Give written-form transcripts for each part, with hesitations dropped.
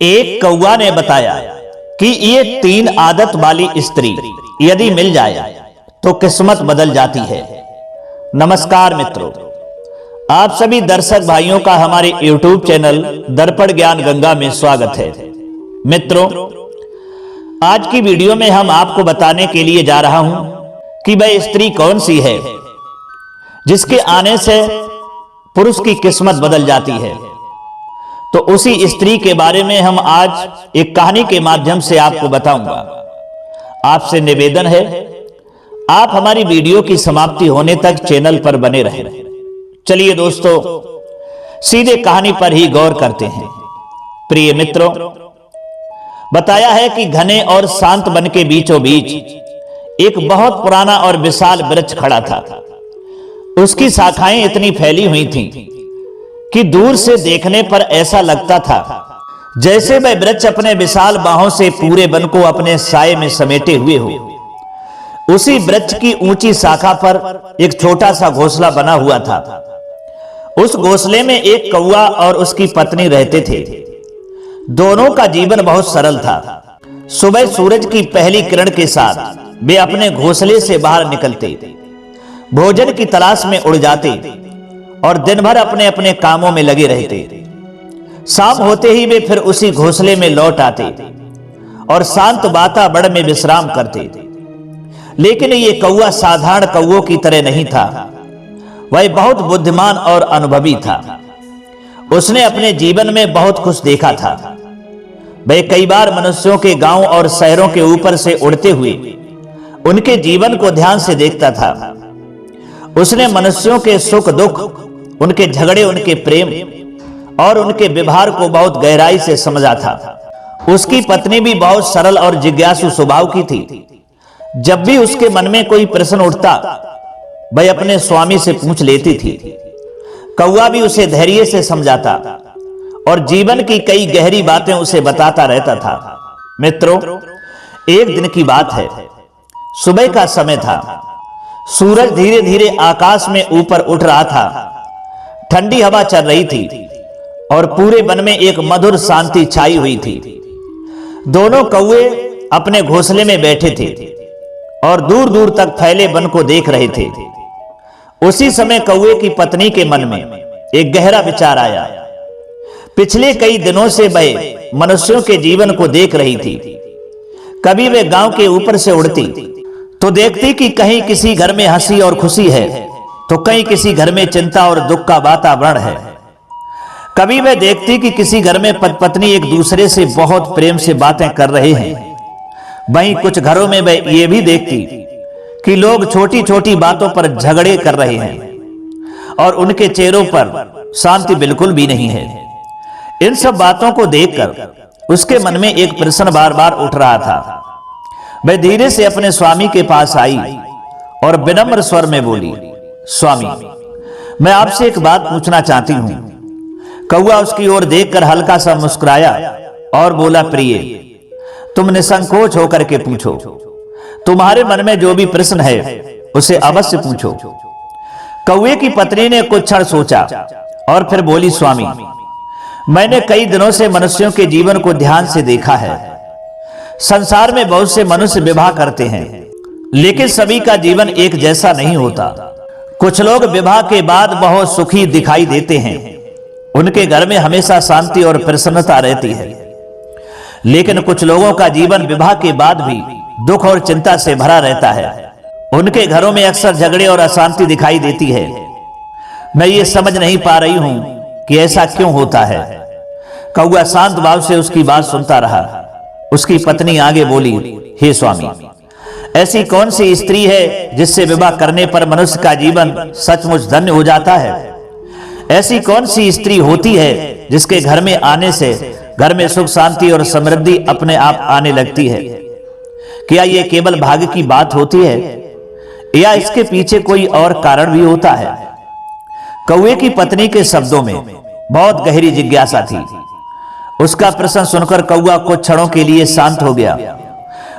एक कौवा ने बताया कि ये 3 आदत वाली स्त्री यदि मिल जाए तो किस्मत बदल जाती है। नमस्कार मित्रों, आप सभी दर्शक भाइयों का हमारे YouTube चैनल दर्पण ज्ञान गंगा में स्वागत है। मित्रों, आज की वीडियो में हम आपको बताने के लिए जा रहा हूं कि वह स्त्री कौन सी है जिसके आने से पुरुष की किस्मत बदल जाती है। तो उसी स्त्री के बारे में हम आज एक कहानी के माध्यम से आपको बताऊंगा। आपसे निवेदन है, आप हमारी वीडियो की समाप्ति होने तक चैनल पर बने रहें। चलिए दोस्तों, सीधे कहानी पर ही गौर करते हैं। प्रिय मित्रों, बताया है कि घने और शांत वन के बीचों बीच एक बहुत पुराना और विशाल वृक्ष खड़ा था। उसकी शाखाएं इतनी फैली हुई थीं कि दूर से देखने पर ऐसा लगता था जैसे वह वृक्ष अपने विशाल बाहों से पूरे वन को अपने साये में समेटे हुए हो। उसी वृक्ष की ऊंची शाखा पर एक छोटा सा घोंसला बना हुआ था। उस घोंसले में एक कौवा और उसकी पत्नी रहते थे। दोनों का जीवन बहुत सरल था। सुबह सूरज की पहली किरण के साथ वे अपने घोंसले से बाहर निकलते, भोजन की तलाश में उड़ जाते और दिन भर अपने अपने कामों में लगे रहते। शाम होते ही वे फिर उसी घोंसले में लौट आते और शांत वातावरण में विश्राम करते। लेकिन ये कौवा साधारण कौवों की तरह नहीं था। वह बहुत बुद्धिमान और अनुभवी था। उसने अपने जीवन में बहुत कुछ देखा था। वह कई बार मनुष्यों के गांव और शहरों के ऊपर से उड़ते हुए उनके जीवन को ध्यान से देखता था। उसने मनुष्यों के सुख दुख, उनके झगड़े, उनके प्रेम और उनके व्यवहार को बहुत गहराई से समझा था। उसकी पत्नी भी बहुत सरल और जिज्ञासु स्वभाव की थी। जब भी उसके मन में कोई प्रश्न उठता, वह अपने स्वामी से पूछ लेती थी। कौवा भी उसे धैर्य से समझाता और जीवन की कई गहरी बातें उसे बताता रहता था। मित्रों, एक दिन की बात है। सुबह का समय था। सूरज धीरे धीरे आकाश में ऊपर उठ रहा था। ठंडी हवा चल रही थी और पूरे वन में एक मधुर शांति छाई हुई थी। दोनों कौवे अपने घोंसले में बैठे थे और दूर दूर तक फैले वन को देख रहे थे। उसी समय कौवे की पत्नी के मन में एक गहरा विचार आया। पिछले कई दिनों से वह मनुष्यों के जीवन को देख रही थी। कभी वे गांव के ऊपर से उड़ती तो देखती कि कहीं किसी घर में हंसी और खुशी है, तो कहीं किसी घर में चिंता और दुख का वातावरण है। कभी वह देखती कि किसी घर में पति पत्नी एक दूसरे से बहुत प्रेम से बातें कर रहे हैं। वहीं कुछ घरों में वह ये भी देखती कि लोग छोटी छोटी बातों पर झगड़े कर रहे हैं और उनके चेहरों पर शांति बिल्कुल भी नहीं है। इन सब बातों को देखकर उसके मन में एक प्रश्न बार बार उठ रहा था। वह धीरे से अपने स्वामी के पास आई और विनम्र स्वर में बोली, स्वामी, मैं आपसे एक बात पूछना चाहती हूं। कौवा उसकी ओर देखकर हल्का सा मुस्कुराया और बोला, प्रिय, तुम निसंकोच होकर के पूछो। तुम्हारे मन में जो भी प्रश्न है उसे अवश्य पूछो। कौवे की पत्नी ने कुछ क्षण सोचा और फिर बोली, स्वामी, मैंने कई दिनों से मनुष्यों के जीवन को ध्यान से देखा है। संसार में बहुत से मनुष्य विवाह करते हैं, लेकिन सभी का जीवन एक जैसा नहीं होता। कुछ लोग विवाह के बाद बहुत सुखी दिखाई देते हैं। उनके घर में हमेशा शांति और प्रसन्नता रहती है। लेकिन कुछ लोगों का जीवन विवाह के बाद भी दुख और चिंता से भरा रहता है। उनके घरों में अक्सर झगड़े और अशांति दिखाई देती है। मैं ये समझ नहीं पा रही हूं कि ऐसा क्यों होता है। कौवा शांत भाव से उसकी बात सुनता रहा। उसकी पत्नी आगे बोली, हे स्वामी, ऐसी कौन सी स्त्री है जिससे विवाह करने पर मनुष्य का जीवन सचमुच धन्य हो जाता है? ऐसी कौन सी स्त्री होती है जिसके घर में आने से घर में सुख शांति और समृद्धि अपने आप आने लगती है? क्या यह केवल भाग्य की बात होती है या इसके पीछे कोई और कारण भी होता है? कौवे की पत्नी के शब्दों में बहुत गहरी जिज्ञासा थी। उसका प्रश्न सुनकर कौवा कुछ क्षणों के लिए शांत हो गया।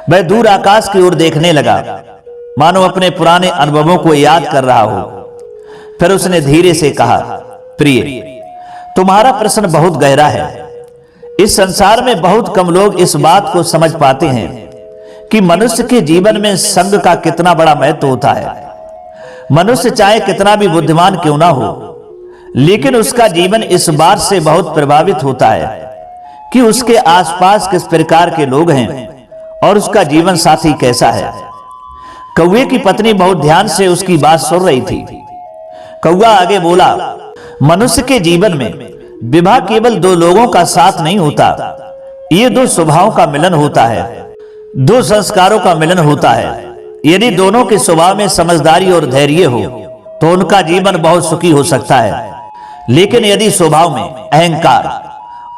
वह दूर आकाश की ओर देखने लगा, मानो अपने पुराने अनुभवों को याद कर रहा हो। फिर उसने धीरे से कहा, प्रिय, तुम्हारा प्रश्न बहुत गहरा है। इस संसार में बहुत कम लोग इस बात को समझ पाते हैं कि मनुष्य के जीवन में संग का कितना बड़ा महत्व होता है। मनुष्य चाहे कितना भी बुद्धिमान क्यों ना हो, लेकिन उसका जीवन इस बात से बहुत प्रभावित होता है कि उसके आसपास किस प्रकार के लोग हैं और उसका जीवन साथी कैसा है। कौवे की पत्नी बहुत ध्यान से उसकी बात सुन रही थी। कौवा आगे बोला, मनुष्य के जीवन में विवाह केवल दो लोगों का साथ नहीं होता, ये दो स्वभावों का मिलन होता है, दो संस्कारों का मिलन होता है। यदि दोनों के स्वभाव में समझदारी और धैर्य हो तो उनका जीवन बहुत सुखी हो सकता है, लेकिन यदि स्वभाव में अहंकार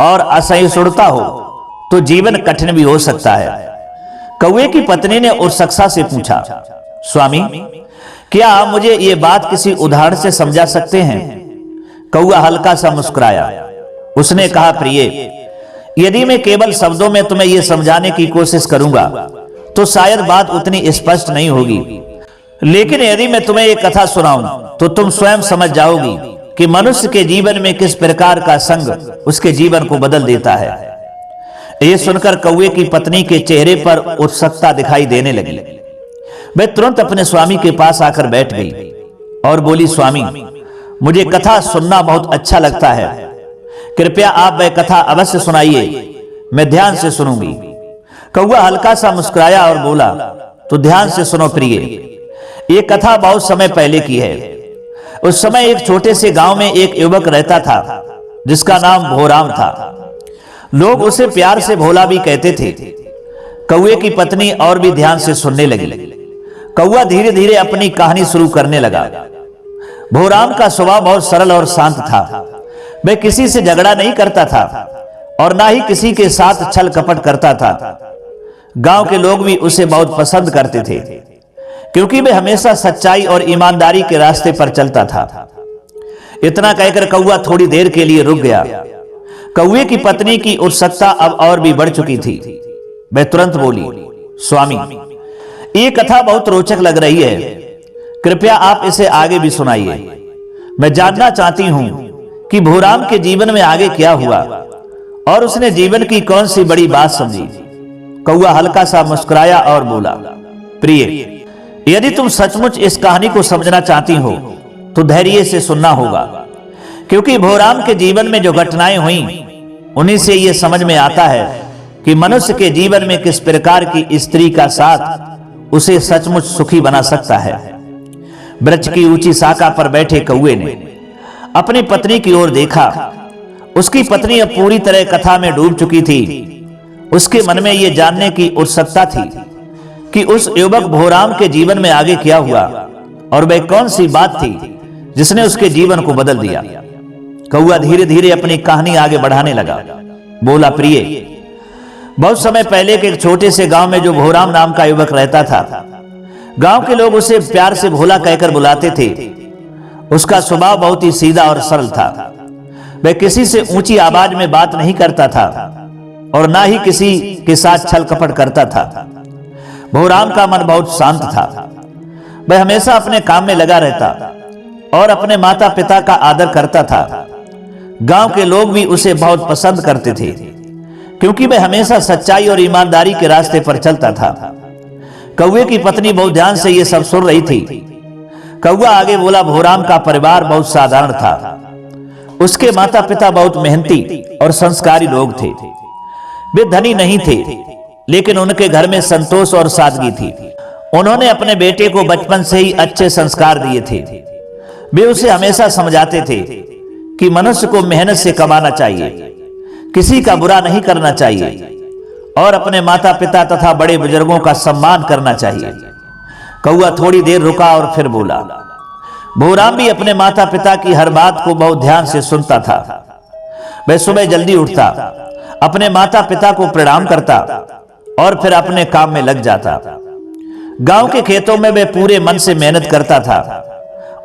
और असहिष्णुता हो तो जीवन कठिन भी हो सकता है। कौवे की पत्नी ने उस शख्सा से पूछा, स्वामी, क्या आप मुझे ये बात किसी उदाहरण से समझा सकते हैं? कौवा हल्का सा मुस्कुराया। उसने कहा, प्रिय, यदि मैं केवल शब्दों में तुम्हें यह समझाने की कोशिश करूंगा तो शायद बात उतनी स्पष्ट नहीं होगी, लेकिन यदि मैं तुम्हें एक कथा सुनाऊं तो तुम स्वयं समझ जाओगी कि मनुष्य के जीवन में किस प्रकार का संग उसके जीवन को बदल देता है। यह सुनकर कौवे की पत्नी के चेहरे पर उत्सुकता दिखाई देने लगी। वह तुरंत अपने स्वामी के पास आकर बैठ गई और बोली, स्वामी, मुझे कथा सुनना बहुत अच्छा लगता है, कृपया आप वह कथा अवश्य सुनाइए, मैं ध्यान से सुनूंगी। कौवा हल्का सा मुस्कुराया और बोला, तो ध्यान से सुनो प्रिय, ये कथा बहुत समय पहले की है। उस समय एक छोटे से गांव में एक युवक रहता था जिसका नाम भोराम था। लोग उसे प्यार से भोला भी कहते थे। कौवे की पत्नी और भी ध्यान से सुनने लगी। कौवा धीरे धीरे अपनी कहानी शुरू करने लगा। भोराम का स्वभाव बहुत सरल और शांत था। वह किसी से झगड़ा नहीं करता था और ना ही किसी के साथ छल कपट करता था। गांव के लोग भी उसे बहुत पसंद करते थे क्योंकि वह हमेशा सच्चाई और ईमानदारी के रास्ते पर चलता था। इतना कहकर कौवा थोड़ी देर के लिए रुक गया। कौवे की पत्नी की उत्सुकता अब और भी बढ़ चुकी थी। वह तुरंत बोली, स्वामी, ये कथा बहुत रोचक लग रही है, कृपया आप इसे आगे भी सुनाइए। मैं जानना चाहती हूं कि भोराम के जीवन में आगे क्या हुआ और उसने जीवन की कौन सी बड़ी बात समझी। कौवा हल्का सा मुस्कुराया और बोला, प्रिय, यदि तुम सचमुच इस कहानी को समझना चाहती हो तो धैर्य से सुनना होगा, क्योंकि भोराम के जीवन में जो घटनाएं हुई उन्हीं से यह समझ में आता है कि मनुष्य के जीवन में किस प्रकार की स्त्री का साथ उसे सचमुच सुखी बना सकता है। वृक्ष की ऊंची शाखा पर बैठे कौवे ने अपनी पत्नी की ओर देखा। उसकी पत्नी अब पूरी तरह कथा में डूब चुकी थी। उसके मन में यह जानने की उत्सुकता थी कि उस युवक भोराम के जीवन में आगे क्या हुआ और वह कौन सी बात थी जिसने उसके जीवन को बदल दिया। कौवा धीरे धीरे अपनी कहानी आगे बढ़ाने लगा। बोला, प्रिय, बहुत समय पहले के एक छोटे से गांव में जो भोराम नाम का युवक रहता था, गांव के लोग उसे प्यार से भोला कहकर बुलाते थे। उसका स्वभाव बहुत ही सीधा और सरल था। वह किसी से ऊंची आवाज में बात नहीं करता था और ना ही किसी के साथ छल कपट करता था। भोराम का मन बहुत शांत था। वह हमेशा अपने काम में लगा रहता और अपने माता पिता का आदर करता था। गांव के लोग भी उसे बहुत पसंद करते थे क्योंकि वह हमेशा सच्चाई और ईमानदारी के रास्ते पर चलता था। कौवे की पत्नी बहुत ध्यान से यह सब सुन रही थी। कौवा आगे बोला, भोराम का परिवार बहुत साधारण था। उसके माता पिता बहुत मेहनती और संस्कारी लोग थे। वे धनी नहीं थे, लेकिन उनके घर में संतोष और सादगी थी। उन्होंने अपने बेटे को बचपन से ही अच्छे संस्कार दिए थे। वे उसे हमेशा समझाते थे कि मनुष्य को मेहनत से कमाना चाहिए, किसी का बुरा नहीं करना चाहिए और अपने माता पिता तथा बड़े बुजुर्गों का सम्मान करना चाहिए। कौवा थोड़ी देर रुका और फिर बोला, भोराम भी अपने माता पिता की हर बात को बहुत ध्यान से सुनता था। वह सुबह जल्दी उठता, अपने माता पिता को प्रणाम करता और फिर अपने काम में लग जाता। गांव के खेतों में वह पूरे मन से मेहनत करता था।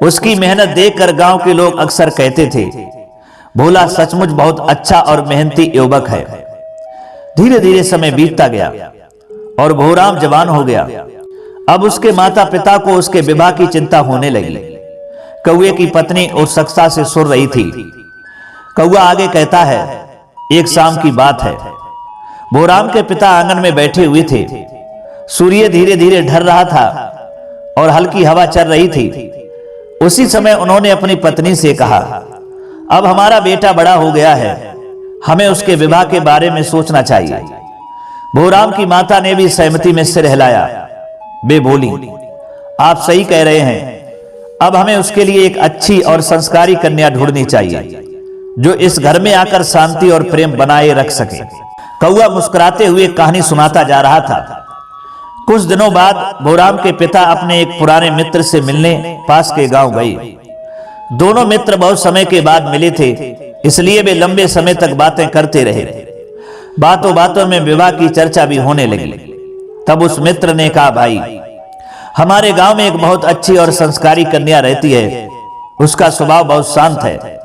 उसकी मेहनत देखकर गांव के लोग अक्सर कहते थे, भोला सचमुच बहुत अच्छा और मेहनती युवक है। धीरे धीरे समय बीतता गया और भोराम जवान हो गया। अब उसके माता पिता को उसके विवाह की चिंता होने लगी। कौवे की पत्नी उत्सुकता से सुन रही थी। कौवा आगे कहता है, एक शाम की बात है। भोराम के पिता आंगन में बैठे हुए थे। सूर्य धीरे धीरे ढल रहा था और हल्की हवा चल रही थी। उसी समय उन्होंने अपनी पत्नी से कहा, अब हमारा बेटा बड़ा हो गया है, हमें उसके विवाह के बारे में सोचना चाहिए। भोराम की माता ने भी सहमति में सिर हिलाया। वे बोली, आप सही कह रहे हैं, अब हमें उसके लिए एक अच्छी और संस्कारी कन्या ढूंढनी चाहिए जो इस घर में आकर शांति और प्रेम बनाए रख सके। कौआ मुस्कुराते हुए कहानी सुनाता जा रहा था। कुछ दिनों बाद भोराम के पिता अपने एक पुराने मित्र से मिलने पास के गांव गए। दोनों मित्र बहुत समय के बाद मिले थे, इसलिए वे लंबे समय तक बातें करते रहे। बातों बातों में विवाह की चर्चा भी होने लगी। तब उस मित्र ने कहा, भाई, हमारे गांव में एक बहुत अच्छी और संस्कारी कन्या रहती है। उसका स्वभाव बहुत शांत है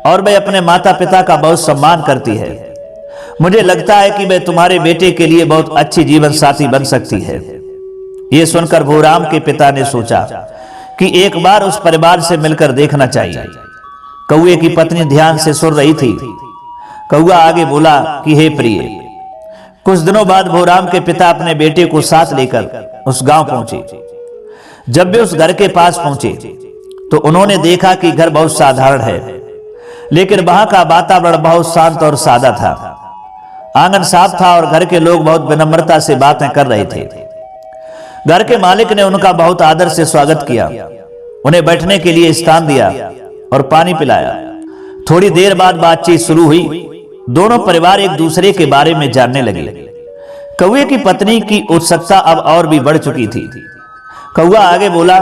और वह अपने माता पिता का बहुत सम्मान करती है। मुझे लगता है कि वह तुम्हारे बेटे के लिए बहुत अच्छी जीवन साथी बन सकती है। यह सुनकर भोराम के पिता ने सोचा कि एक बार उस परिवार से मिलकर देखना चाहिए। कौए की पत्नी ध्यान से सुन रही थी। कौआ आगे बोला कि हे प्रिय, कुछ दिनों बाद भोराम के पिता अपने बेटे को साथ लेकर उस गांव पहुंचे। जब वे उस घर के पास पहुंचे तो उन्होंने देखा कि घर बहुत साधारण है, लेकिन वहां का वातावरण बहुत शांत और सादा था। आंगन साफ था और घर के लोग बहुत विनम्रता से बातें कर रहे थे। घर के मालिक ने उनका बहुत आदर से स्वागत किया, उन्हें बैठने के लिए स्थान दिया और पानी पिलाया। थोड़ी देर बाद बातचीत शुरू हुई। दोनों परिवार एक दूसरे के बारे में जानने लगे। कौए की पत्नी की उत्सुकता अब और भी बढ़ चुकी थी। कौआ आगे बोला,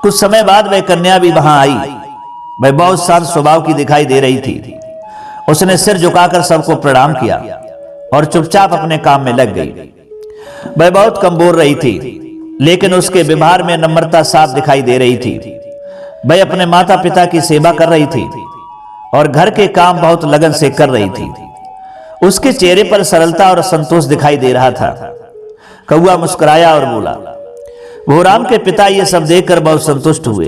कुछ समय बाद वह कन्या भी वहां आई। वह बहुत शांत स्वभाव की दिखाई दे रही थी। उसने सिर झुकाकर सबको प्रणाम किया और चुपचाप अपने काम में लग गई। वह बहुत कम बोल रही थी, लेकिन उसके व्यवहार में नम्रता साफ दिखाई दे रही थी। वह अपने माता पिता की सेवा कर रही थी और घर के काम बहुत लगन से कर रही थी। उसके चेहरे पर सरलता और संतोष दिखाई दे रहा था। कौआ मुस्कुराया और बोला। भोराम के पिता ये सब देखकर बहुत संतुष्ट हुए।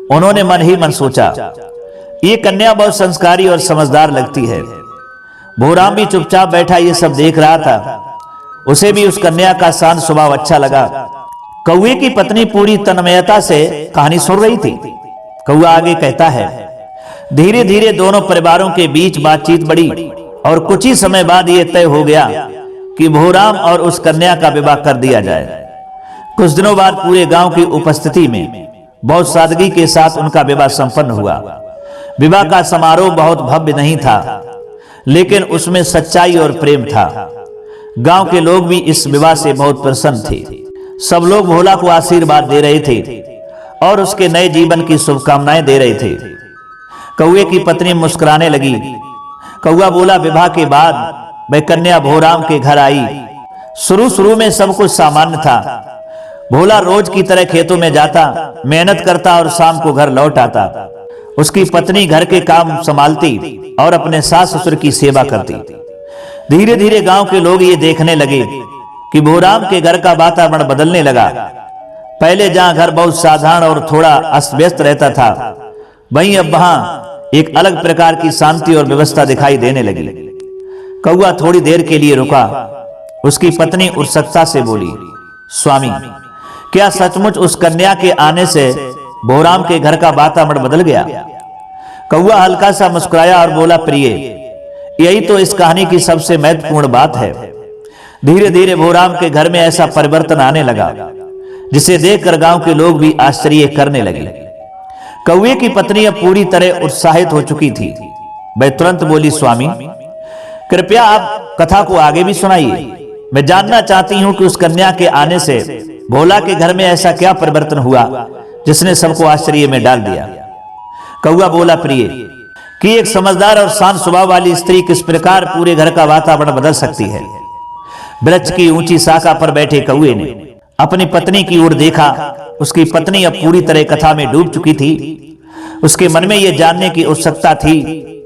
उन्होंने मन ही मन सोचा, ये कन्या बहुत संस्कारी और समझदार लगती है। भोराम भी चुपचाप बैठा ये सब देख रहा था। उसे भी उस कन्या का शांत स्वभाव अच्छा लगा। कौए की पत्नी पूरी तन्मयता से कहानी सुन रही थी। कौआ आगे कहता है, धीरे धीरे दोनों परिवारों के बीच बातचीत बढ़ी और कुछ ही समय बाद यह तय हो गया कि भोराम और उस कन्या का विवाह कर दिया जाए। कुछ दिनों बाद पूरे गांव की उपस्थिति में बहुत सादगी के साथ उनका विवाह संपन्न हुआ। विवाह का समारोह बहुत भव्य नहीं था, लेकिन उसमें सच्चाई और प्रेम था। गांव के लोग भी इस विवाह से बहुत प्रसन्न थे। सब लोग भोला को आशीर्वाद दे रहे थे और उसके नए जीवन की शुभकामनाएं दे रहे थे। कौए की पत्नी मुस्कुराने लगी। कौआ बोला, विवाह के बाद वह कन्या भोराम के घर आई। शुरू में सब कुछ सामान्य था। भोला रोज की तरह खेतों में जाता, मेहनत करता और शाम को घर लौट आता। उसकी पत्नी घर के काम संभालती और अपने सास ससुर की सेवा करती। धीरे धीरे गांव के लोग ये देखने लगे कि भोराम के घर का वातावरण बदलने लगा। पहले जहां घर बहुत साधारण और थोड़ा अस्त व्यस्त रहता था, वहीं अब वहां एक अलग प्रकार की शांति और व्यवस्था दिखाई देने लगी। कौआ थोड़ी देर के लिए रुका। उसकी पत्नी उत्सुकता से बोली, स्वामी, क्या सचमुच उस कन्या के आने से भोराम के घर का वातावरण बदल गया? कौआ हल्का सा मुस्कुराया और बोला, प्रिय, यही तो इस कहानी की सबसे महत्वपूर्ण बात है। धीरे धीरे भोराम के घर में ऐसा परिवर्तन आने लगा जिसे देखकर गांव के लोग भी आश्चर्य करने लगे। कौए की पत्नी अब पूरी तरह उत्साहित हो चुकी थी। वह तुरंत बोली, स्वामी, कृपया आप कथा को आगे भी सुनाइए। मैं जानना चाहती हूं कि उस कन्या के आने से भोला के घर में ऐसा क्या परिवर्तन हुआ जिसने सबको आश्चर्य में डाल दिया। कौआ बोला, प्रिय, कि एक समझदार और शांत स्वभाव वाली स्त्री किस प्रकार पूरे घर का वातावरण बदल सकती है। वृक्ष की ऊंची शाखा पर बैठे कौए ने अपनी पत्नी की ओर देखा। उसकी पत्नी अब पूरी तरह कथा में डूब चुकी थी। उसके मन में यह जानने की उत्सुकता थी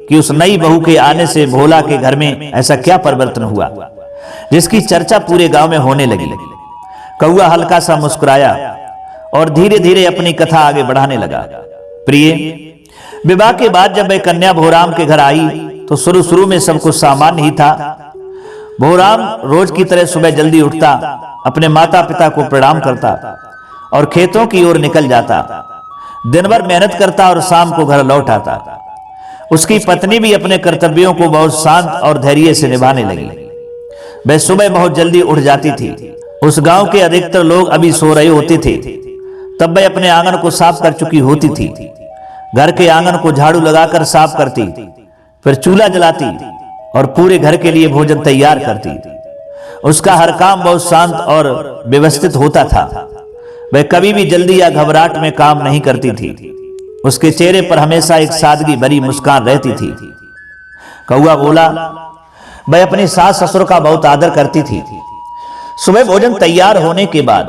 कि उस नई बहू के आने से भोला के घर में ऐसा क्या परिवर्तन हुआ जिसकी चर्चा पूरे गांव में होने लगी। कौआ हल्का सा मुस्कुराया और धीरे धीरे अपनी कथा आगे बढ़ाने लगा। प्रिय, विवाह के बाद जब वह कन्या भोराम के घर आई तो शुरू शुरू में सब कुछ सामान्य ही था। भोराम रोज की तरह सुबह जल्दी उठता, अपने माता पिता को प्रणाम करता और खेतों की ओर निकल जाता। दिन भर मेहनत करता और शाम को घर लौट आता। उसकी पत्नी भी अपने कर्तव्यों को बहुत शांत और धैर्य से निभाने लगी। वह सुबह बहुत जल्दी उठ जाती थी। उस गांव के अधिकतर लोग अभी सो रहे होते थे, तब वह अपने आंगन को साफ कर चुकी होती थी। घर के आंगन को झाड़ू लगाकर साफ करती, फिर चूल्हा जलाती और पूरे घर के लिए भोजन तैयार करती। उसका हर काम बहुत शांत और व्यवस्थित होता था। वह कभी भी जल्दी या घबराहट में काम नहीं करती थी। उसके चेहरे पर हमेशा एक सादगी भरी मुस्कान रहती थी। कौआ बोला, वह अपनी सास ससुर का बहुत आदर करती थी। सुबह भोजन तैयार होने के बाद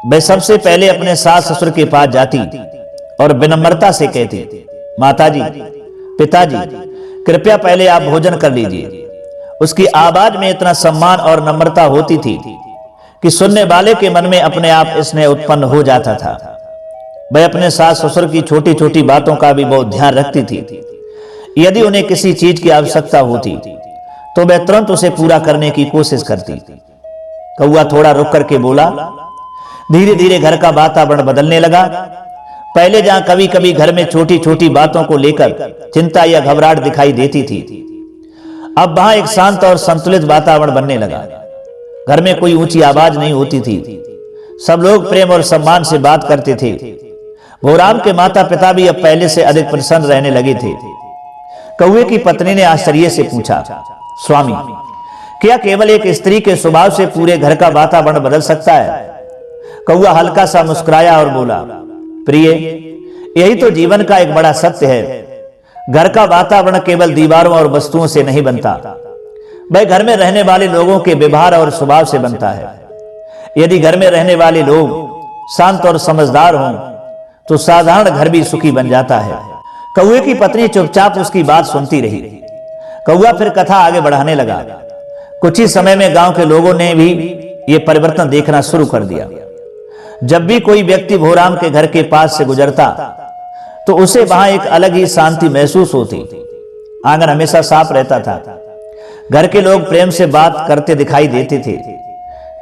वह सबसे पहले अपने सास ससुर के पास जाती और विनम्रता से कहती, माताजी, पिताजी, कृपया पहले आप भोजन कर लीजिए। उसकी आवाज में इतना सम्मान और नम्रता होती थी कि सुनने वाले के मन में अपने आप स्नेह उत्पन्न हो जाता था। वह अपने सास ससुर की छोटी छोटी बातों का भी बहुत ध्यान रखती थी। यदि उन्हें किसी चीज की आवश्यकता होती तो वह तुरंत उसे पूरा करने की कोशिश करती। कौआ थोड़ा रुक करके बोला, धीरे धीरे घर का वातावरण बदलने लगा। पहले जहां कभी कभी घर में छोटी छोटी बातों को लेकर चिंता या घबराहट दिखाई देती थी, अब वहां एक शांत और संतुलित वातावरण बनने लगा। घर में कोई ऊंची आवाज नहीं होती थी। सब लोग प्रेम और सम्मान से बात करते थे। भोराम के माता पिता भी अब पहले से अधिक प्रसन्न रहने लगे थे। कौए की पत्नी ने आश्चर्य से पूछा, स्वामी, क्या केवल एक स्त्री के स्वभाव से पूरे घर का वातावरण बदल सकता है? कौआ हल्का सा मुस्कुराया और बोला, प्रिय, यही तो जीवन का एक बड़ा सत्य है। घर का वातावरण केवल दीवारों और वस्तुओं से नहीं बनता, वह घर में रहने वाले लोगों के व्यवहार और स्वभाव से बनता है। यदि घर में रहने वाले लोग शांत और समझदार हों तो साधारण घर भी सुखी बन जाता है। कौए की पत्नी चुपचाप उसकी बात सुनती रही। कौआ फिर कथा आगे बढ़ाने लगा। कुछ ही समय में गांव के लोगों ने भी ये परिवर्तन देखना शुरू कर दिया। जब भी कोई व्यक्ति भोराम के घर के पास से गुजरता तो उसे वहां एक अलग ही शांति महसूस होती। आंगन हमेशा साफ रहता था। घर के लोग प्रेम से बात करते दिखाई देते थे।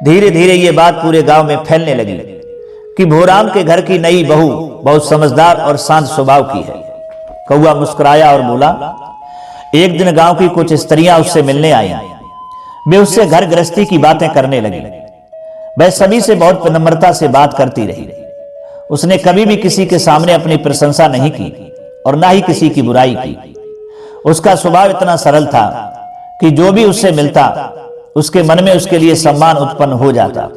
धीरे धीरे ये बात पूरे गांव में फैलने लगी कि भोराम के घर की नई बहू बहुत समझदार और शांत स्वभाव की है। कौआ मुस्कुराया और बोला, एक दिन गांव की कुछ स्त्रियां उससे मिलने आई। वे उससे घर गृहस्थी की बातें करने लगी। वह सभी से बहुत विनम्रता से बात करती रही। उसने कभी भी किसी के सामने अपनी प्रशंसा नहीं की और ना ही किसी की बुराई की। उसका स्वभाव इतना सरल था कि जो भी उससे मिलता उसके मन में उसके लिए सम्मान उत्पन्न हो जाता।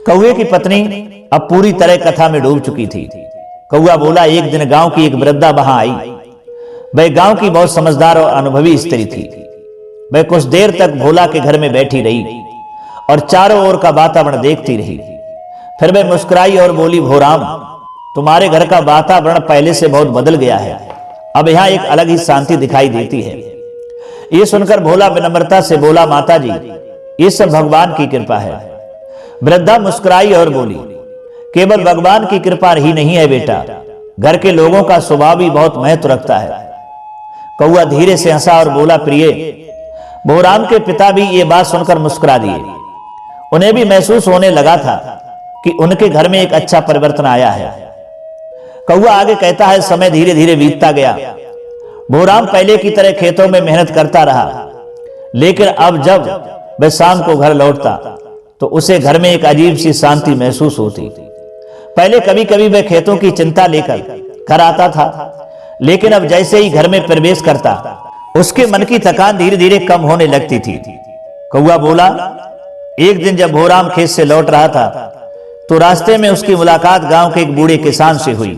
कौए की पत्नी अब पूरी तरह कथा में डूब चुकी थी। कौआ बोला, एक दिन गांव की एक वृद्धा वहां आई। वह गांव की बहुत समझदार और अनुभवी स्त्री थी। वह कुछ देर तक भोला के घर में बैठी रही और चारों ओर का वातावरण देखती रही। फिर वह मुस्कुराई और बोली, भोराम, तुम्हारे घर का वातावरण पहले से बहुत बदल गया है। अब यहाँ एक अलग ही शांति दिखाई देती है। ये सुनकर भोला विनम्रता से बोला, माताजी, ये सब भगवान की कृपा है। वृद्धा मुस्कुराई और बोली, केवल भगवान की कृपा ही नहीं है बेटा, घर के लोगों का स्वभाव भी बहुत महत्व रखता है। कौआ धीरे से हंसा और बोला, प्रिय, भोराम के पिता भी ये बात सुनकर मुस्कुरा दिए। उन्हें भी महसूस होने लगा था कि उनके घर में एक अच्छा परिवर्तन आया है। कौआ आगे कहता है, समय धीरे धीरे बीतता गया। भोराम पहले की तरह खेतों में मेहनत करता रहा, लेकिन अब जब वह शाम को घर लौटता तो उसे घर में एक अजीब सी शांति महसूस होती। पहले कभी कभी वह खेतों की चिंता लेकर घर आता था, लेकिन अब जैसे ही घर में प्रवेश करता उसके मन की थकान धीरे धीरे कम होने लगती थी। कौआ बोला, एक दिन जब भोराम खेत से लौट रहा था तो रास्ते में उसकी मुलाकात गांव के एक बूढ़े किसान से हुई।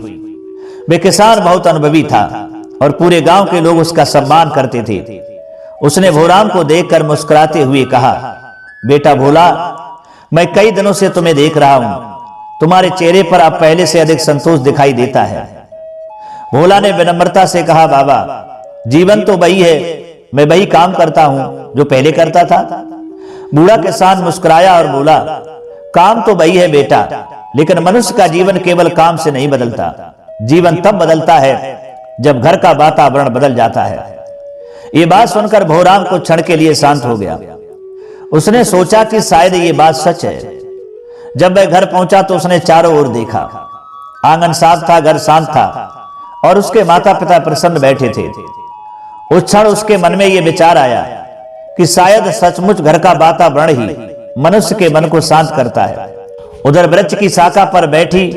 वे किसान बहुत अनुभवी था और पूरे गांव के लोग उसका सम्मान करते थे। उसने भोराम को देखकर मुस्कुराते हुए कहा, बेटा भोला, मैं कई दिनों से तुम्हें देख रहा हूं। तुम्हारे चेहरे पर अब पहले से अधिक संतोष दिखाई देता है। भोला ने विनम्रता से कहा, बाबा, जीवन तो वही है, मैं वही काम करता हूं जो पहले करता था। बूढ़ा किसान मुस्कुराया और बोला, काम तो वही है बेटा, लेकिन मनुष्य का जीवन केवल काम से नहीं बदलता। जीवन तब बदलता है जब घर का वातावरण बदल जाता है। ये बात सुनकर भोराम को क्षण के लिए शांत हो गया। उसने सोचा कि शायद ये बात सच है। जब वह घर पहुंचा तो उसने चारों ओर देखा। आंगन साफ था, घर शांत था और उसके माता पिता प्रसन्न बैठे थे। उस क्षण उसके मन में यह विचार आया कि शायद सचमुच घर का वातावरण ही मनुष्य के मन को शांत करता है। उधर वृक्ष की शाखा पर बैठी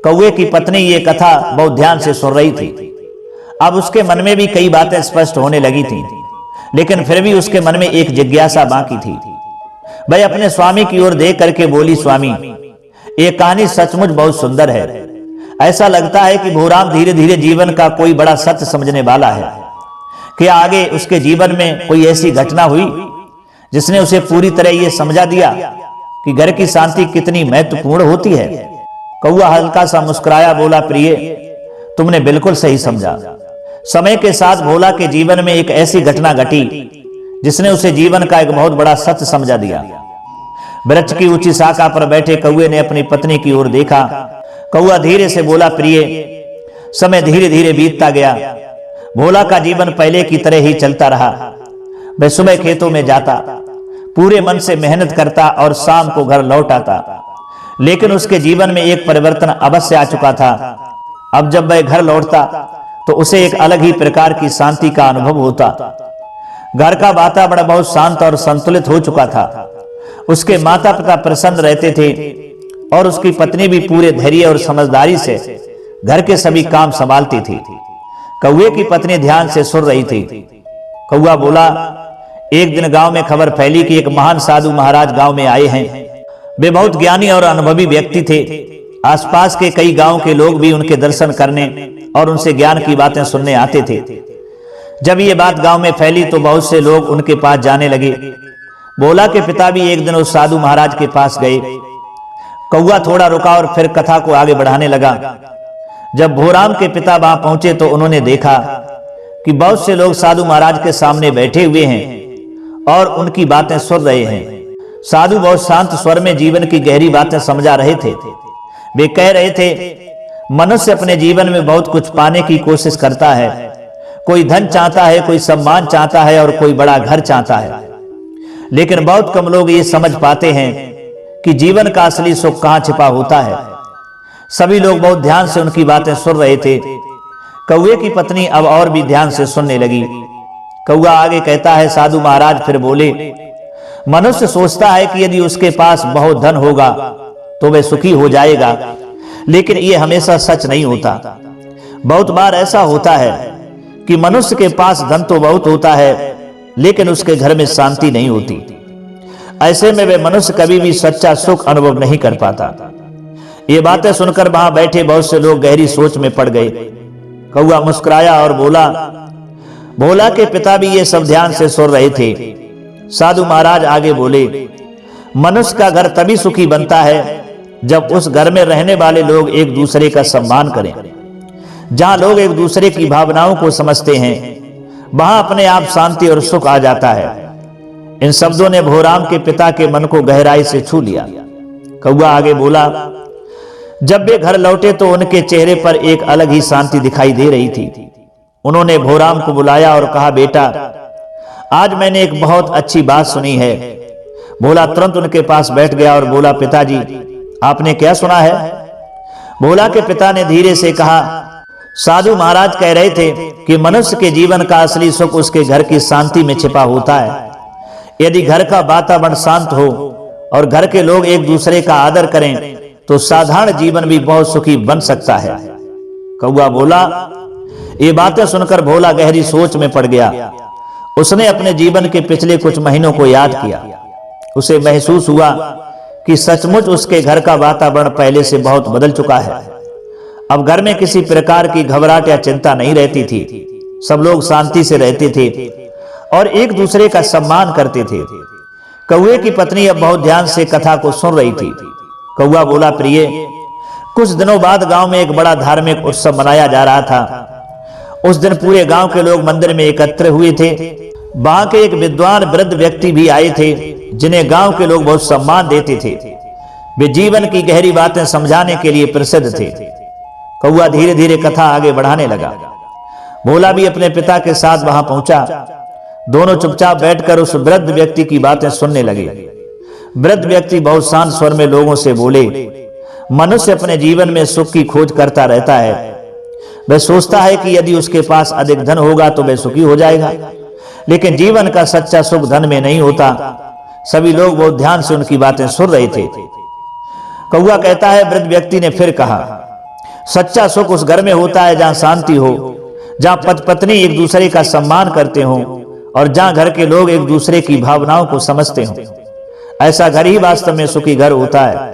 कौवे की पत्नी ये कथा बहुत ध्यान से सुन रही थी। अब उसके मन में भी कई बातें स्पष्ट होने लगी थीं, लेकिन फिर भी उसके मन में एक जिज्ञासा बाकी थी। वह अपने स्वामी की ओर देख करके बोली, स्वामी, ये कहानी सचमुच बहुत सुंदर है। ऐसा लगता है कि भोराम धीरे धीरे जीवन का कोई बड़ा सत्य समझने वाला है। क्या आगे उसके जीवन में कोई ऐसी घटना हुई जिसने उसे पूरी तरह यह समझा दिया कि घर की शांति कितनी महत्वपूर्ण होती है? कौवा हल्का सा मुस्कुराया, बोला, प्रिय, तुमने बिल्कुल सही समझा। समय के साथ भोला के जीवन में एक ऐसी घटना घटी जिसने उसे जीवन का एक बहुत बड़ा सत्य समझा दिया। वृक्ष की ऊंची शाखा पर बैठे कौवे ने अपनी पत्नी की ओर देखा। कौवा धीरे से बोला, प्रिय, समय धीरे धीरे बीतता गया। भोला का जीवन पहले की तरह ही चलता रहा। वह सुबह खेतों में जाता, पूरे मन से मेहनत करता और शाम को घर लौट आता। लेकिन उसके जीवन में एक परिवर्तन अवश्य आ चुका था। अब जब वह घर लौटता तो उसे एक अलग ही प्रकार की शांति का अनुभव होता। घर का वातावरण बहुत शांत और संतुलित हो चुका था। उसके माता पिता प्रसन्न रहते थे और उसकी पत्नी भी पूरे धैर्य और समझदारी से घर के सभी काम संभालती थी। कौवे की पत्नी ध्यान से सुन रही थी। कौवा बोला, एक दिन गांव में खबर फैली कि एक महान साधु महाराज गांव में आए हैं। वे बहुत ज्ञानी और अनुभवी व्यक्ति थे। आसपास के कई गांव के लोग भी उनके दर्शन करने और उनसे ज्ञान की बातें सुनने आते थे। जब ये बात गांव में फैली तो बहुत से लोग उनके पास जाने लगे। भोला के पिता भी एक दिन उस साधु महाराज के पास गए। कौवा थोड़ा रुका और फिर कथा को आगे बढ़ाने लगा। जब भोराम के पिता वहां पहुंचे तो उन्होंने देखा कि बहुत से लोग साधु महाराज के सामने बैठे हुए हैं और उनकी बातें सुन रहे हैं। साधु बहुत शांत स्वर में जीवन की गहरी बातें समझा रहे थे। वे कह रहे थे, मनुष्य अपने जीवन में बहुत कुछ पाने की कोशिश करता है। कोई धन चाहता है, कोई सम्मान चाहता है और कोई बड़ा घर चाहता है। लेकिन बहुत कम लोग ये समझ पाते हैं कि जीवन का असली सुख कहां छिपा होता है। सभी लोग बहुत ध्यान से उनकी बातें सुन रहे थे। कौवे की पत्नी अब और भी ध्यान से सुनने लगी। कौवा आगे कहता है, साधु महाराज फिर बोले, मनुष्य सोचता है कि यदि उसके पास बहुत धन होगा तो वह सुखी हो जाएगा, लेकिन यह हमेशा सच नहीं होता। बहुत बार ऐसा होता है कि मनुष्य के पास धन तो बहुत होता है लेकिन उसके घर में शांति नहीं होती। ऐसे में वह मनुष्य कभी भी सच्चा सुख अनुभव नहीं कर पाता। ये बातें सुनकर वहां बैठे बहुत से लोग गहरी सोच में पड़ गए। कौवा मुस्कुराया और बोला, भोला के पिता भी ये सब ध्यान से सुन रहे थे। साधु महाराज आगे बोले, मनुष्य का घर तभी सुखी बनता है जब उस घर में रहने वाले लोग एक दूसरे का सम्मान करें। जहां लोग एक दूसरे की भावनाओं को समझते हैं वहां अपने आप शांति और सुख आ जाता है। इन शब्दों ने भोराम के पिता के मन को गहराई से छू लिया। कौवा आगे बोला, जब वे घर लौटे तो उनके चेहरे पर एक अलग ही शांति दिखाई दे रही थी। उन्होंने भोराम को बुलाया और कहा, बेटा, आज मैंने एक बहुत अच्छी बात सुनी है। भोला तुरंत उनके पास बैठ गया और बोला, पिताजी, आपने क्या सुना है? भोला के पिता ने धीरे से कहा, साधु महाराज कह रहे थे कि मनुष्य के जीवन का असली सुख उसके घर की शांति में छिपा होता है। यदि घर का वातावरण शांत हो और घर के लोग एक दूसरे का आदर करें तो साधारण जीवन भी बहुत सुखी बन सकता है। कौवा बोला, ये बातें सुनकर भोला गहरी सोच में पड़ गया। उसने अपने जीवन के पिछले कुछ महीनों को याद किया। उसे महसूस हुआ कि सचमुच उसके घर का वातावरण पहले से बहुत बदल चुका है। अब घर में किसी प्रकार की घबराहट या चिंता नहीं रहती थी। सब लोग शांति से रहते थे और एक दूसरे का सम्मान करते थे। कौवे की पत्नी अब बहुत ध्यान से कथा को सुन रही थी। कौवा बोला, प्रिय, कुछ दिनों बाद गांव में एक बड़ा धार्मिक उत्सव मनाया जा रहा था। उस दिन पूरे गांव के लोग मंदिर में एकत्र हुए थे। वहां के एक विद्वान वृद्ध व्यक्ति भी आए थे जिन्हें गांव के लोग बहुत सम्मान देते थे। वे जीवन की गहरी बातें समझाने के लिए प्रसिद्ध थे। कौवा धीरे धीरे कथा आगे बढ़ाने लगा। भोला भी अपने पिता के साथ वहां पहुंचा। दोनों चुपचाप बैठकर उस वृद्ध व्यक्ति की बातें सुनने लगे। वृद्ध व्यक्ति बहुत शांत स्वर में लोगों से बोले, मनुष्य अपने जीवन में सुख की खोज करता रहता है। वह सोचता है कि यदि उसके पास अधिक धन होगा तो वह सुखी हो जाएगा, लेकिन जीवन का सच्चा सुख धन में नहीं होता। सभी लोग बहुत ध्यान से उनकी बातें सुन रहे थे। कौआ कहता है, वृद्ध व्यक्ति ने फिर कहा, सच्चा सुख उस घर में होता है जहां शांति हो, जहां पति पत्नी एक दूसरे का सम्मान करते हों और जहां घर के लोग एक दूसरे की भावनाओं को समझते हों। ऐसा घर ही वास्तव में सुखी घर होता है।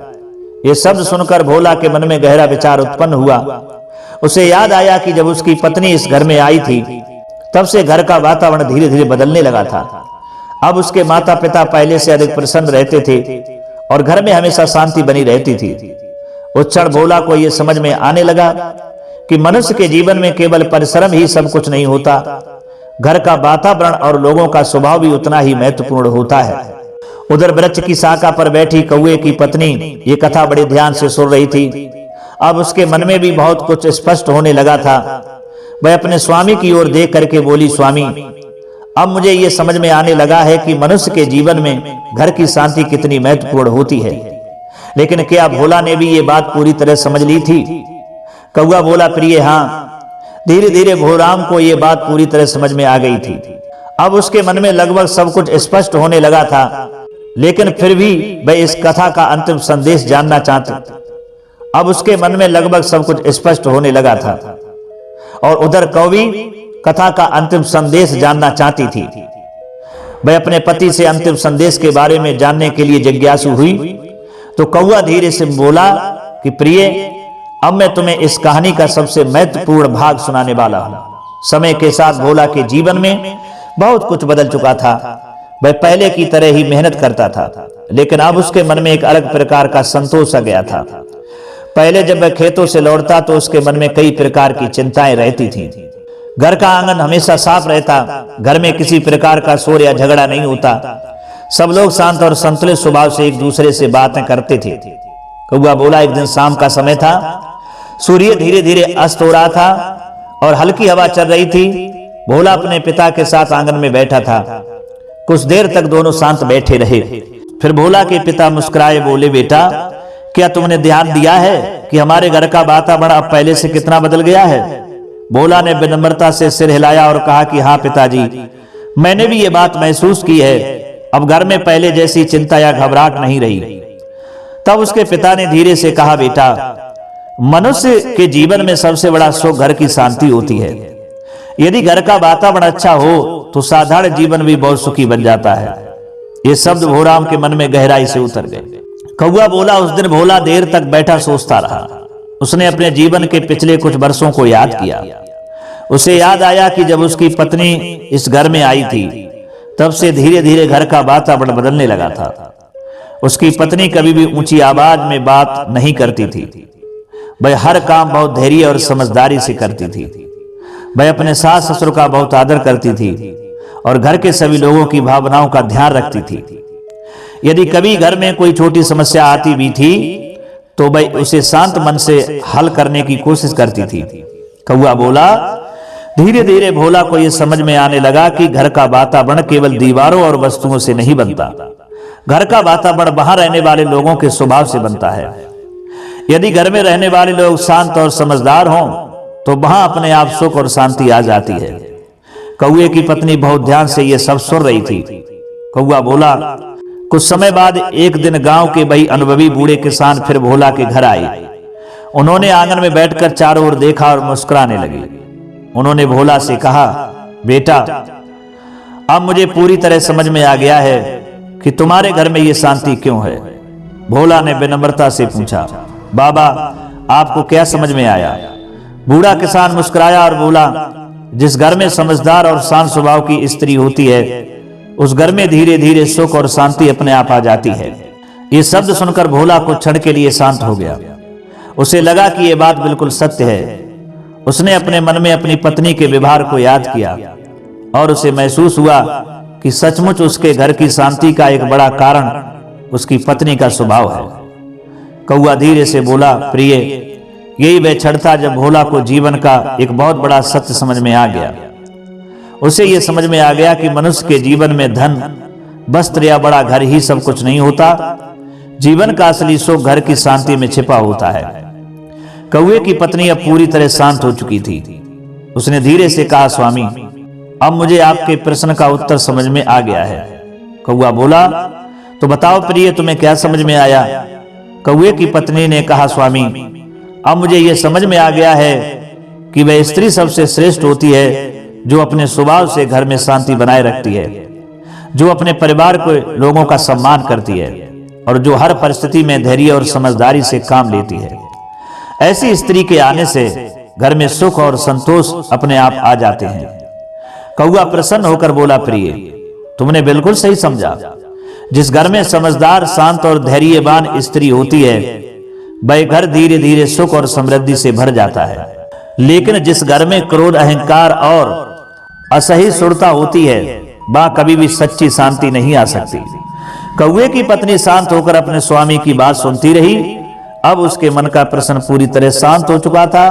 ये शब्द सुनकर भोला के मन में गहरा विचार उत्पन्न हुआ। उसे याद आया कि जब उसकी पत्नी इस घर में आई थी तब से घर का वातावरण धीरे धीरे बदलने लगा था। अब उसके माता पिता पहले से अधिक प्रसन्न रहते थे और घर में हमेशा शांति बनी रहती थी। उस क्षण भोला को यह समझ में आने लगा कि मनुष्य के जीवन में केवल परिश्रम ही सब कुछ नहीं होता, घर का वातावरण और लोगों का स्वभाव भी उतना ही महत्वपूर्ण होता है। उधर वृक्ष की शाखा पर बैठी कौए की पत्नी ये कथा बड़े ध्यान से सुन रही थी। अब उसके मन में भी बहुत कुछ स्पष्ट होने लगा था। वह अपने स्वामी की ओर देख करके बोली, स्वामी, अब मुझे ये समझ में आने लगा है कि मनुष्य के जीवन में घर की शांति कितनी महत्वपूर्ण होती है। लेकिन क्या भोला ने भी ये बात पूरी तरह समझ ली थी? कौआ बोला, प्रिय, हाँ। धीरे धीरे भोराम को ये बात पूरी तरह समझ में आ गई थी। अब उसके मन में लगभग सब कुछ स्पष्ट होने लगा था, लेकिन फिर भी वह इस कथा का अंतिम संदेश जानना चाहते। अब उसके मन में लगभग सब कुछ स्पष्ट होने लगा था और उधर कौवी कथा का अंतिम संदेश जानना चाहती थी। वह अपने पति से अंतिम संदेश के बारे में जानने के लिए जिज्ञासु हुई तो कौआ धीरे से बोला कि प्रिय, अब मैं तुम्हें इस कहानी का सबसे महत्वपूर्ण भाग सुनाने वाला हूं। समय के साथ भोला के जीवन में बहुत कुछ बदल चुका था। वह पहले की तरह ही मेहनत करता था, लेकिन अब उसके मन में एक अलग प्रकार का संतोष आ गया था। पहले जब वह खेतों से लौटता तो उसके मन में कई प्रकार की चिंताएं रहती थीं। घर का आंगन हमेशा साफ रहता, घर में किसी प्रकार का शोर या झगड़ा नहीं होता, सब लोग शांत और संतुलित स्वभाव से एक दूसरे से बातें करते थे। कौआ बोला, एक दिन शाम का समय था, सूर्य धीरे धीरे अस्त हो रहा था और हल्की हवा चल रही थी। भोला अपने पिता के साथ आंगन में बैठा था। कुछ देर तक दोनों शांत बैठे रहे। फिर भोला के पिता मुस्कुराए, बोले, बेटा, क्या तुमने ध्यान दिया है कि हमारे घर का वातावरण अब पहले से कितना बदल गया है? भोला ने विनम्रता से सिर हिलाया और कहा कि हाँ पिताजी, मैंने भी ये बात महसूस की है। अब घर में पहले जैसी चिंता या घबराहट नहीं रही। तब उसके पिता ने धीरे से कहा, बेटा, मनुष्य के जीवन में सबसे बड़ा सुख घर की शांति होती है। यदि घर का वातावरण अच्छा हो तो साधारण जीवन भी बहुत सुखी बन जाता है। ये शब्द भोराम के मन में गहराई से उतर गए। कौआ बोला, उस दिन भोला देर तक बैठा सोचता रहा। उसने अपने जीवन के पिछले कुछ वर्षों को याद किया। उसे याद आया कि जब उसकी पत्नी इस घर में आई थी तब से धीरे धीरे घर का वातावरण बदलने लगा था। उसकी पत्नी कभी भी ऊंची आवाज में बात नहीं करती थी। वह हर काम बहुत धैर्य और समझदारी से करती थी। वह अपने सास ससुर का बहुत आदर करती थी और घर के सभी लोगों की भावनाओं का ध्यान रखती थी। यदि कभी घर में कोई छोटी समस्या आती भी थी तो वह उसे शांत मन से हल करने की कोशिश करती थी। कौआ बोला, धीरे धीरे भोला को यह समझ में आने लगा कि घर का वातावरण केवल दीवारों और वस्तुओं से नहीं बनता। घर का वातावरण वहां रहने वाले लोगों के स्वभाव से बनता है। यदि घर में रहने वाले लोग शांत और समझदार हों तो वहां अपने आप सुख और शांति आ जाती है। कौए की पत्नी बहुत ध्यान से यह सब सुन रही थी। कौआ बोला, कुछ समय बाद एक दिन गांव के वही अनुभवी बूढ़े किसान फिर भोला के घर आए। उन्होंने आंगन में बैठकर चारों ओर देखा और मुस्कुराने लगे। उन्होंने भोला से कहा, बेटा, अब मुझे पूरी तरह समझ में आ गया है कि तुम्हारे घर में ये शांति क्यों है। भोला ने विनम्रता से पूछा, बाबा, आपको क्या समझ में आया? बूढ़ा किसान मुस्कुराया और बोला, जिस घर में समझदार और शांत स्वभाव की स्त्री होती है उस घर में धीरे धीरे सुख और शांति अपने आप आ जाती है। ये शब्द सुनकर भोला कुछ क्षण के लिए शांत हो गया। उसे लगा कि यह बात बिल्कुल सत्य है। उसने अपने मन में अपनी पत्नी के व्यवहार को याद किया और उसे महसूस हुआ कि सचमुच उसके घर की शांति का एक बड़ा कारण उसकी पत्नी का स्वभाव है। कौआ धीरे से बोला, प्रिय, यही वह क्षण था जब भोला को जीवन का एक बहुत बड़ा सत्य समझ में आ गया। उसे यह समझ में आ गया कि मनुष्य के जीवन में धन, वस्त्र या बड़ा घर ही सब कुछ नहीं होता। जीवन का असली सुख घर की शांति में छिपा होता है। कौवे की पत्नी अब पूरी तरह शांत हो चुकी थी। उसने धीरे से कहा, स्वामी, अब मुझे आपके प्रश्न का उत्तर समझ में आ गया है। कौवा बोला, तो बताओ प्रिय, तुम्हें क्या समझ में आया? कौवे की पत्नी ने कहा, स्वामी, अब मुझे यह समझ में आ गया है कि वह स्त्री सबसे श्रेष्ठ होती है जो अपने स्वभाव से घर में शांति बनाए रखती है, जो अपने परिवार को लोगों का सम्मान करती है और जो हर परिस्थिति में धैर्य और समझदारी से काम लेती है। ऐसी स्त्री के आने से घर में सुख और संतोष अपने आप आ जाते हैं। कौवा प्रसन्न होकर बोला, प्रिय, तुमने बिल्कुल सही समझा। जिस घर में समझदार, शांत और धैर्यवान स्त्री होती है, वह घर धीरे धीरे सुख और समृद्धि से भर जाता है। लेकिन जिस घर में क्रोध, अहंकार और असहिष्णुता होती है, वहां कभी भी सच्ची शांति नहीं आ सकती। कौवे की पत्नी शांत होकर अपने स्वामी की बात सुनती रही। अब उसके मन का प्रश्न पूरी तरह शांत हो चुका था।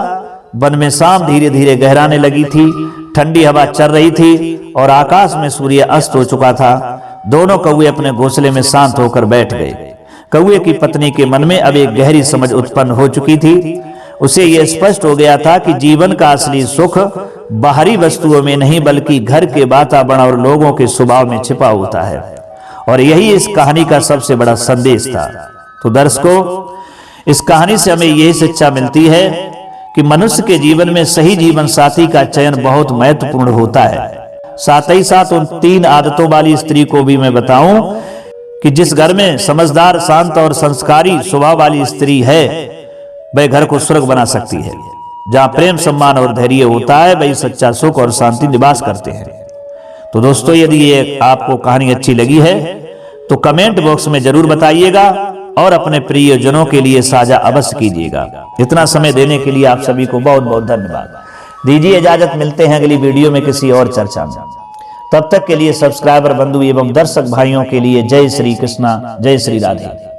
वन में शाम धीरे धीरे गहराने लगी थी, ठंडी हवा चल रही थी और आकाश में सूर्य अस्त हो चुका था। दोनों कौवे अपने घोंसले में शांत होकर बैठ गए। कौवे की पत्नी के मन में अब एक गहरी समझ उत्पन्न हो चुकी थी। उसे यह स्पष्ट हो गया था कि जीवन का असली सुख बाहरी वस्तुओं में नहीं, बल्कि घर के वातावरण और लोगों के स्वभाव में छिपा होता है। और यही इस कहानी का सबसे बड़ा संदेश था। तो दर्शकों, इस कहानी से हमें यही शिक्षा मिलती है कि मनुष्य के जीवन में सही जीवन साथी का चयन बहुत महत्वपूर्ण होता है। साथ ही साथ उन 3 आदतों वाली स्त्री को भी मैं बताऊं कि जिस घर में समझदार, शांत और संस्कारी स्वभाव वाली स्त्री है, वह घर को स्वर्ग बना सकती है। जहां प्रेम, सम्मान और धैर्य होता है, वही सच्चा सुख और शांति निवास करते हैं। तो दोस्तों, यदि ये आपको कहानी अच्छी लगी है तो कमेंट बॉक्स में जरूर बताइएगा और अपने प्रियजनों के लिए साझा अवश्य कीजिएगा। इतना समय देने के लिए आप सभी को बहुत बहुत धन्यवाद। दीजिए इजाजत, मिलते हैं अगली वीडियो में किसी और चर्चा में। तब तक के लिए सब्सक्राइबर बंधु एवं दर्शक भाइयों के लिए जय श्री कृष्णा, जय श्री राधे।